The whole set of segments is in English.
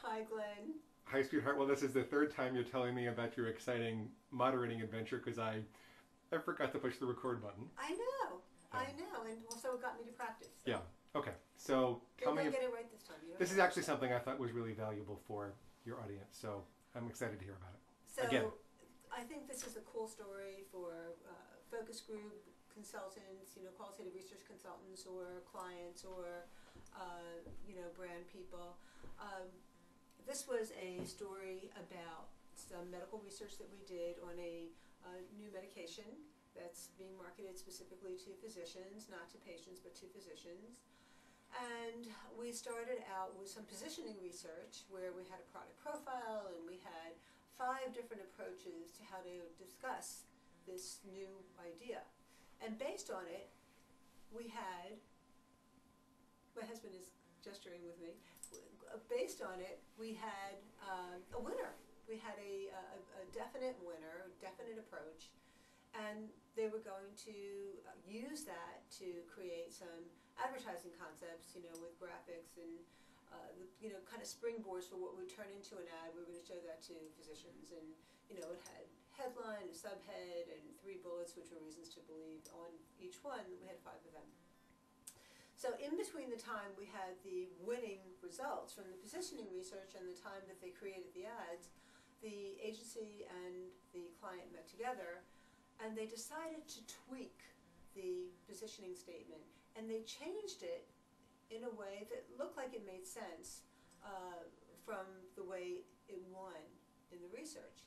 Hi, Glenn. Hi, sweetheart. Well, this is the third time you're telling me about your exciting moderating adventure because I forgot to push the record button. I know. Yeah. I know. And also it got me to practice. So. Yeah. Okay. So tell Maybe me I'll if get it right this time. this is actually something I thought was really valuable for your audience. So I'm excited to hear about it. So Again. I think this is a cool story for focus group consultants, qualitative research consultants or clients or, brand people. This was a story about some medical research that we did on a new medication that's being marketed specifically to physicians, not to patients, but to physicians. And we started out with some positioning research where we had a product profile and we had 5 different approaches to how to discuss this new idea. And based on it, we had, my husband is gesturing with me, based on it, we had a winner. We had a definite winner, a definite approach, and they were going to use that to create some advertising concepts, with graphics and, kind of springboards for what would turn into an ad. We were going to show that to physicians, and, it had headline, a subhead, and 3 bullets, which were reasons to believe on each one. We had 5 of them. So in between the time we had the winning results from the positioning research and the time that they created the ads, the agency and the client met together and they decided to tweak the positioning statement, and they changed it in a way that looked like it made sense from the way it won in the research.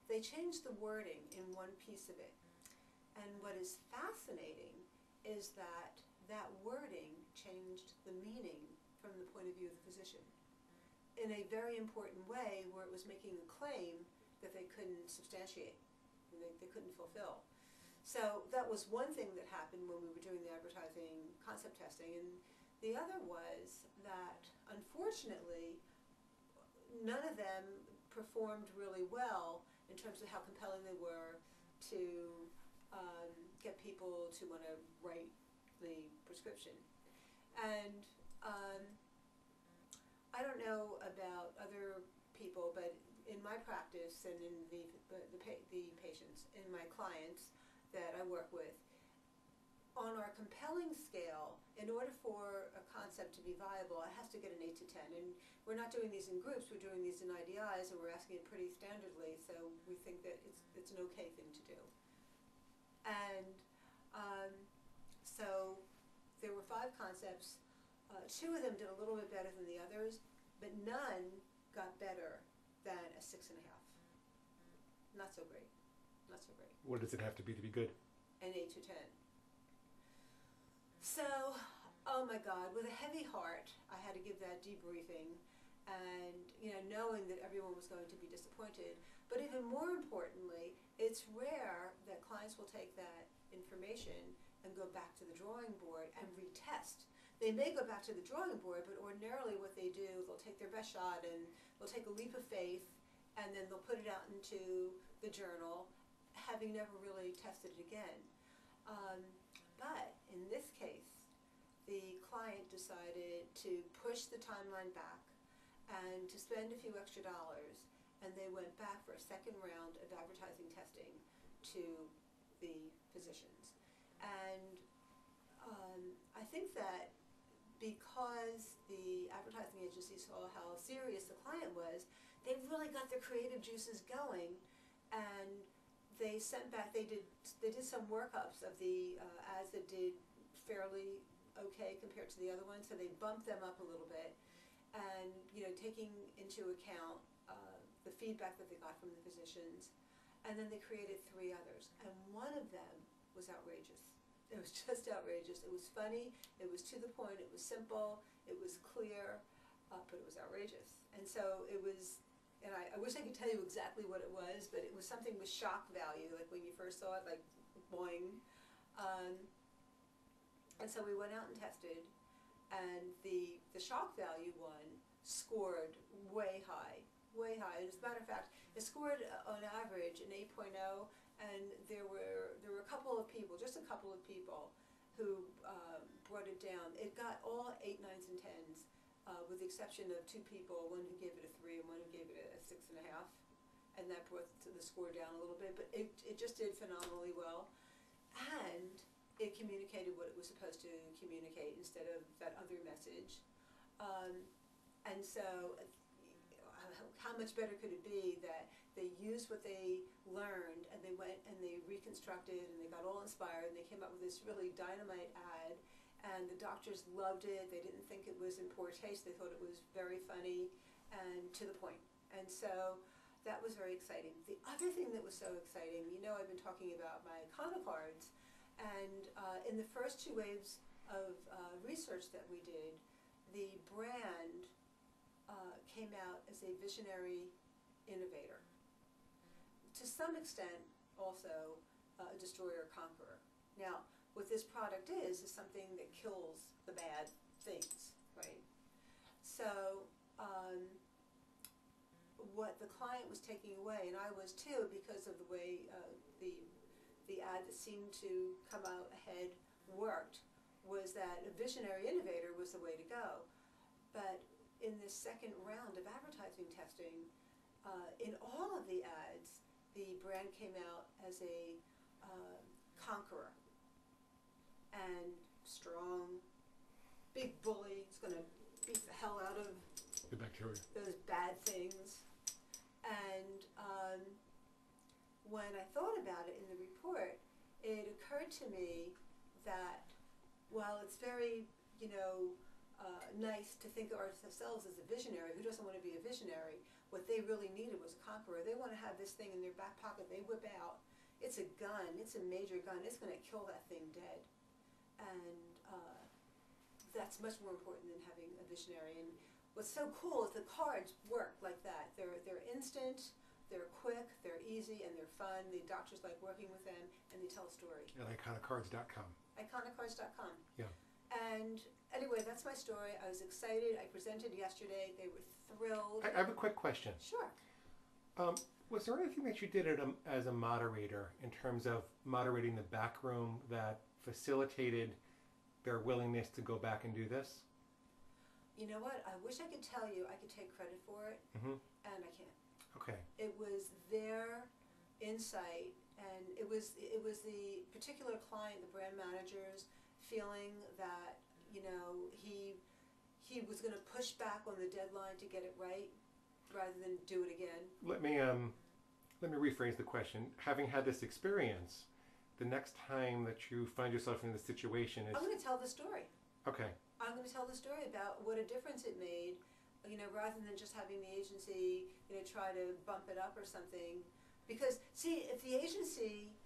They changed the wording in one piece of it, and what is fascinating is that that wording changed the meaning from the point of view of the physician in a very important way, where it was making a claim that they couldn't substantiate, they couldn't fulfill. So that was one thing that happened when we were doing the advertising concept testing, and the other was that unfortunately none of them performed really well in terms of how compelling they were to get people to want to write the prescription. And I don't know about other people, but in my practice and in the patients, in my clients that I work with, on our compelling scale, in order for a concept to be viable, it has to get an 8 to 10. And we're not doing these in groups, we're doing these in IDIs, and we're asking it pretty standardly, so we think that it's an okay thing to do. And so there were 5 concepts. 2 of them did a little bit better than the others, but none got better than a 6.5. Not so great. Not so great. What does it have to be good? An 8 to 10. So, oh my God, with a heavy heart, I had to give that debriefing, and knowing that everyone was going to be disappointed. But even more importantly, it's rare that clients will take that information and go back to the drawing board and retest. They may go back to the drawing board, but ordinarily what they do, they'll take their best shot and they'll take a leap of faith, and then they'll put it out into the journal, having never really tested it again. But in this case, the client decided to push the timeline back and to spend a few extra dollars, and they went back for a second round of advertising testing to the physicians. And I think that because the advertising agency saw how serious the client was, they really got their creative juices going, and they sent back, they did some workups of the ads that did fairly okay compared to the other ones, so they bumped them up a little bit, and taking into account the feedback that they got from the physicians. And then they created 3 others, and one of them was outrageous. It was just outrageous. It was funny, it was to the point, it was simple, it was clear, but it was outrageous. And so it was, and I wish I could tell you exactly what it was, but it was something with shock value, like when you first saw it, like boing. And so we went out and tested, and the shock value one scored way high, way high. As a matter of fact, it scored on average an 8.0, and there were a couple of people, just a couple of people, who brought it down. It got all 8, 9s, and 10s, with the exception of 2 people, one who gave it a 3 and one who gave it a 6.5, and that brought the score down a little bit, but it just did phenomenally well, and it communicated what it was supposed to communicate instead of that other message. And so how much better could it be that they used what they learned and they went and they reconstructed and they got all inspired and they came up with this really dynamite ad, and the doctors loved it. They didn't think it was in poor taste. They thought it was very funny and to the point. And so that was very exciting. The other thing that was so exciting, you know, I've been talking about my Icona cards, and in the first 2 waves of research that we did, the brand came out as a visionary innovator. To some extent, also a destroyer conqueror. Now, what this product is something that kills the bad things, right? So, what the client was taking away, and I was too, because of the way the ad that seemed to come out ahead worked, was that a visionary innovator was the way to go. But in this second round of advertising testing, in all of the ads, the brand came out as a conqueror and strong, big bully. It's going to beat the hell out of the bacteria, those bad things. And when I thought about it in the report, it occurred to me that while it's very, you know, nice to think of ourselves as a visionary, who doesn't want to be a visionary? What they really needed was a conqueror. They want to have this thing in their back pocket. They whip out. It's a gun. It's a major gun. It's going to kill that thing dead. And that's much more important than having a visionary. And what's so cool is the cards work like that. They're instant, they're quick, they're easy, and they're fun. The doctors like working with them, and they tell a story. At iconacards.com. Iconacards.com. Yeah. And anyway, that's my story. I was excited. I presented yesterday. They were thrilled. I have a quick question. Sure. Was there anything that you did as a moderator in terms of moderating the back room that facilitated their willingness to go back and do this? You know what? I wish I could tell you I could take credit for it, and I can't. Okay. It was their insight, and it was the particular client, the brand manager's feeling that, you know, he was going to push back on the deadline to get it right rather than do it again. Let me rephrase the question. Having had this experience, the next time that you find yourself in this situation is... I'm going to tell the story. Okay. I'm going to tell the story about what a difference it made, you know, rather than just having the agency, you know, try to bump it up or something. Because, see, if the agency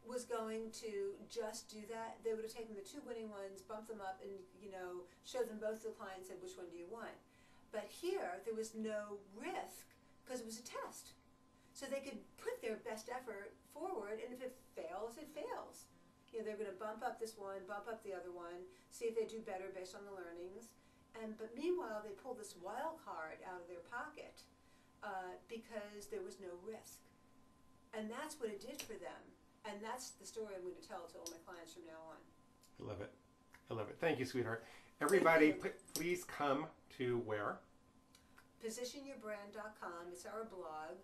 was going to just do that, they would have taken the 2 winning ones, bumped them up, and, you know, showed them both to the client and said, which one do you want? But here, there was no risk because it was a test. So they could put their best effort forward, and if it fails, it fails. You know, they're going to bump up this one, bump up the other one, see if they do better based on the learnings. But meanwhile, they pulled this wild card out of their pocket because there was no risk. And that's what it did for them. And that's the story I'm going to tell to all my clients from now on. I love it. I love it. Thank you, sweetheart. Everybody, please come to where? Positionyourbrand.com. It's our blog.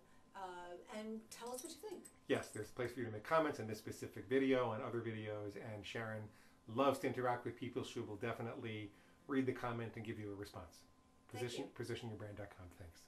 And tell us what you think. Yes, there's a place for you to make comments on this specific video and other videos. And Sharon loves to interact with people. She will definitely read the comment and give you a response. Positionyourbrand.com. Thanks.